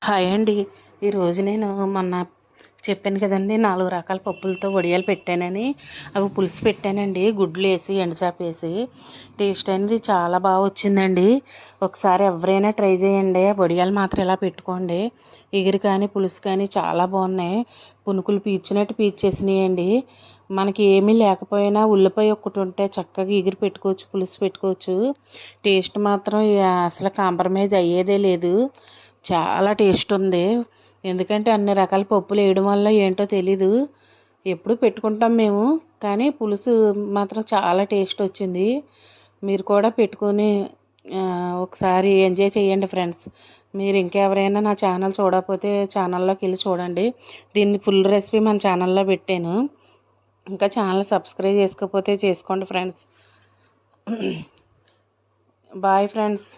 Hi అండి. ఈరోజు నేను మొన్న చెప్పాను కదండి 4 రకాల పప్పులతో వడియాలు పెట్టానని. అవి పులుసు పెట్టానండి, గుడ్లు వేసి ఎండుచేప వేసి. టేస్ట్ అనేది చాలా బాగా వచ్చిందండి. ఒకసారి ఎవరైనా ట్రై చేయండి. వడియాలు మాత్రం ఇలా పెట్టుకోండి. ఎగురు కానీ పులుసు కానీ చాలా బాగున్నాయి. పునుకులు పీల్చినట్టు పీల్చేసినాయండి. మనకి ఏమీ లేకపోయినా ఉల్లిపాయ ఒక్కటి ఉంటే చక్కగా ఎగురు పెట్టుకోవచ్చు, పులుసు పెట్టుకోవచ్చు. టేస్ట్ మాత్రం అసలు కాంప్రమైజ్ అయ్యేదే లేదు. చాలా టేస్ట్ ఉంది. ఎందుకంటే అన్ని రకాల పప్పులు వేయడం వల్ల ఏంటో తెలీదు. ఎప్పుడు పెట్టుకుంటాం మేము, కానీ పులుసు మాత్రం చాలా టేస్ట్ వచ్చింది. మీరు కూడా పెట్టుకొని ఒకసారి ఎంజాయ్ చేయండి ఫ్రెండ్స్. మీరు ఇంకెవరైనా నా ఛానల్ చూడకపోతే ఛానల్లోకి వెళ్ళి చూడండి. దీన్ని ఫుల్ రెసిపీ మన ఛానల్లో పెట్టాను. ఇంకా ఛానల్ సబ్స్క్రైబ్ చేసుకోకపోతే చేసుకోండి ఫ్రెండ్స్. Bye friends.